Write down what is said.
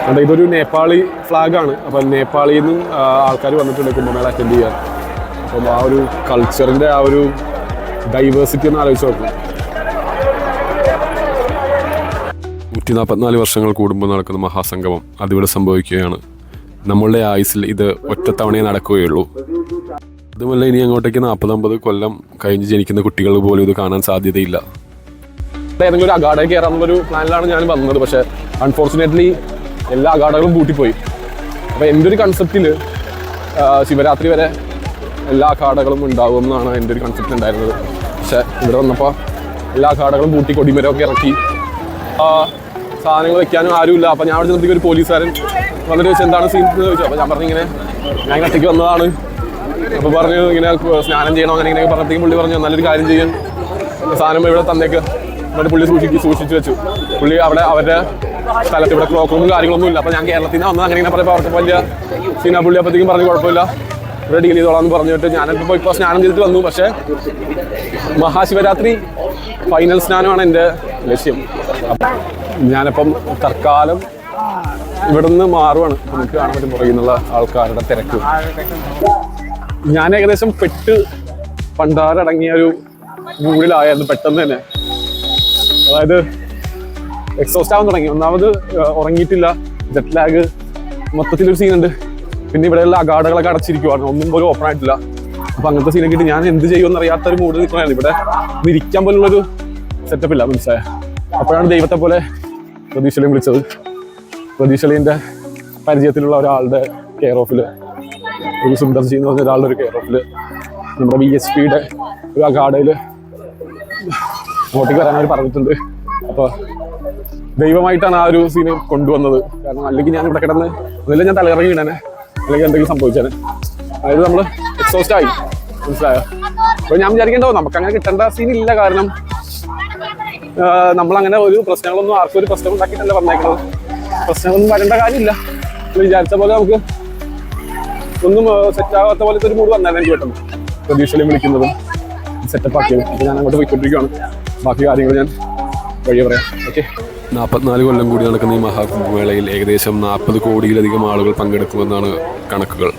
അതുകൊണ്ട് ഇതൊരു നേപ്പാളി ഫ്ലാഗാണ്. അപ്പം നേപ്പാളിൽ നിന്നും ആൾക്കാർ വന്നിട്ടുണ്ട് കുംഭമേള അറ്റൻഡ് ചെയ്യാൻ. അപ്പം ആ ഒരു കൾച്ചറിൻ്റെ ആ ഒരു ഡൈവേഴ്സിറ്റി ഒന്ന് ആലോചിച്ച് നോക്കണം. 144 വർഷങ്ങൾ കൂടുമ്പോൾ നടക്കുന്ന മഹാസംഗമം അതിവിടെ സംഭവിക്കുകയാണ്. നമ്മളുടെ ആയുസ്സിൽ ഇത് ഒറ്റത്തവണയെ നടക്കുകയുള്ളൂ. അതുമല്ല, ഇനി അങ്ങോട്ടേക്ക് 40-50 കൊല്ലം കഴിഞ്ഞ് ജനിക്കുന്ന കുട്ടികൾ പോലും ഇത് കാണാൻ സാധ്യതയില്ല. ഏതെങ്കിലും ഒരു അഗാഡയിൽ കയറാമെന്നുള്ളൊരു പ്ലാനിലാണ് ഞാൻ വന്നത്. പക്ഷേ അൺഫോർച്ചുനേറ്റ്ലി എല്ലാ അഗാഡകളും പൂട്ടിപ്പോയി. അപ്പോൾ എൻ്റെ ഒരു കൺസെപ്റ്റിൽ ശിവരാത്രി വരെ എല്ലാ അഖാഡകളും ഉണ്ടാകും എന്നാണ് എൻ്റെ ഒരു കൺസെപ്റ്റ് ഉണ്ടായിരുന്നത്. പക്ഷേ ഇവിടെ വന്നപ്പോൾ എല്ലാ അഖാഡകളും പൂട്ടി, കൊടിമരമൊക്കെ ഇറക്കി, സാധനങ്ങൾ വെക്കാനും ആരുമില്ല. അപ്പോൾ ഞാൻ അവിടെ നിർത്തിക്ക് ഒരു പോലീസുകാരൻ വന്നിട്ട് ചോദിച്ചു എന്താണ് സീൻ എന്ന് ചോദിച്ചു. അപ്പോൾ ഞാൻ പറഞ്ഞു ഇങ്ങനെ ഞാൻ ഒറ്റയ്ക്ക് വന്നതാണ്. അപ്പോൾ പറഞ്ഞു ഇങ്ങനെ സ്നാനം ചെയ്യണം അങ്ങനെ ഇങ്ങനെ പറഞ്ഞത്തേക്കും പുള്ളി പറഞ്ഞു നല്ലൊരു കാര്യം ചെയ്യാൻ സാധനം ഇവിടെ തന്നേക്ക്. എന്നിട്ട് പുള്ളി സൂക്ഷിച്ച് വെച്ചു. പുള്ളി അവിടെ അവരുടെ സ്ഥലത്ത് ഇവിടെ ക്ലോക്ക് റൂമും കാര്യങ്ങളൊന്നും ഇല്ല. അപ്പോൾ ഞാൻ കേരളത്തിൽ നിന്ന് വന്നത് അങ്ങനെ ഇങ്ങനെ പറയുമ്പോൾ അവർക്ക് വലിയ സീനാ. പുള്ളി അപ്പോഴത്തേക്കും പറഞ്ഞു കുഴപ്പമില്ല, ഇവിടെ ഡീൽ ചെയ്തോളാന്ന് പറഞ്ഞിട്ട് ഞാനിപ്പോൾ ഇപ്പോൾ സ്നാനം ചെയ്തിട്ട് വന്നു. പക്ഷേ മഹാശിവരാത്രി ഫൈനൽ സ്നാനമാണ് എൻ്റെ ലക്ഷ്യം. ഞാനിപ്പം തൽക്കാലം ഇവിടെ നിന്ന് മാറുവാണ്. നമുക്ക് കാണാൻ പറ്റും പുറകിൽ നിന്നുള്ള ആൾക്കാരുടെ തിരക്ക്. ഞാൻ ഏകദേശം പെട്ട് പണ്ടാരടങ്ങിയ ഒരു മൂഡിലായിരുന്നു പെട്ടെന്ന് തന്നെ. അതായത് എക്സോസ്റ്റ് ആവാൻ തുടങ്ങി. ഒന്നാമത് ഉറങ്ങിയിട്ടില്ല, ജെറ്റ് ലാഗ്, മൊത്തത്തിലൊരു സീനുണ്ട്. പിന്നെ ഇവിടെയുള്ള അഗാഡകളൊക്കെ അടച്ചിരിക്കുവാണ്, ഒന്നും പോലും ഓപ്പൺ ആയിട്ടില്ല. അപ്പം അങ്ങനത്തെ സീനൊക്കെ ഇട്ട് ഞാൻ എന്ത് ചെയ്യുമെന്ന് അറിയാത്തൊരു മൂഡ് നിൽക്കണമായിരുന്നു. ഇവിടെ ഇരിക്കാൻ പോലുള്ളൊരു സെറ്റപ്പ് ഇല്ല, മനസ്സിലായ. അപ്പോഴാണ് ദൈവത്തെ പോലെ പ്രതീക്ഷലയും വിളിച്ചത്. പ്രതീക്ഷലീൻ്റെ പരിചയത്തിലുള്ള ഒരാളുടെ കെയർ ഓഫിൽ, ഒരു സുന്ദർജി എന്ന് പറഞ്ഞ ഒരാളുടെ ഒരു കെയർ ഓഫിൽ നമ്മുടെ VSPയുടെ ഒരു അഗാഡയിൽ അങ്ങോട്ടേക്ക് വരാൻ അവർ പറഞ്ഞിട്ടുണ്ട്. അപ്പോൾ ദൈവമായിട്ടാണ് ആ ഒരു സീന് കൊണ്ടുവന്നത്. കാരണം അല്ലെങ്കിൽ ഞാൻ ഇവിടെ കിടന്ന് അതിൽ ഞാൻ തലയിറങ്ങി വീണാനെ, അല്ലെങ്കിൽ എന്തെങ്കിലും സംഭവിച്ചാണ്. അതായത് നമ്മൾ എക്സോസ്റ്റ് ആയി, മനസ്സിലായോ. അപ്പോൾ ഞാൻ വിചാരിക്കേണ്ടോ നമുക്കങ്ങനെ കിട്ടേണ്ട സീനില്ല. കാരണം നമ്മളങ്ങനെ ഒരു പ്രശ്നങ്ങളൊന്നും ആർക്കും ഒരു പ്രശ്നം ഉണ്ടാക്കിയിട്ടല്ല പറഞ്ഞേക്കുന്നത്. പ്രശ്നങ്ങളൊന്നും വരേണ്ട കാര്യമില്ല. വിചാരിച്ച പോലെ നമുക്ക് ഒന്നും സെറ്റാകാത്ത പോലത്തെ ഒരു മൂഡ് വന്നാലും എനിക്ക് പെട്ടെന്ന് പ്രതീക്ഷയിലും വിളിക്കുന്നതും സെറ്റപ്പ് ആക്കിയത്. അപ്പോൾ ഞാൻ അങ്ങോട്ട് പോയിക്കൊണ്ടിരിക്കുകയാണ്. ബാക്കി കാര്യങ്ങൾ ഞാൻ വഴിയെ പറയാം. ഓക്കെ. 44 കൊല്ലം കൂടി നടക്കുന്ന ഈ മഹാകുംഭമേളയിൽ ഏകദേശം 40 കോടിയിലധികം ആളുകൾ പങ്കെടുക്കുമെന്നാണ് കണക്കുകൾ.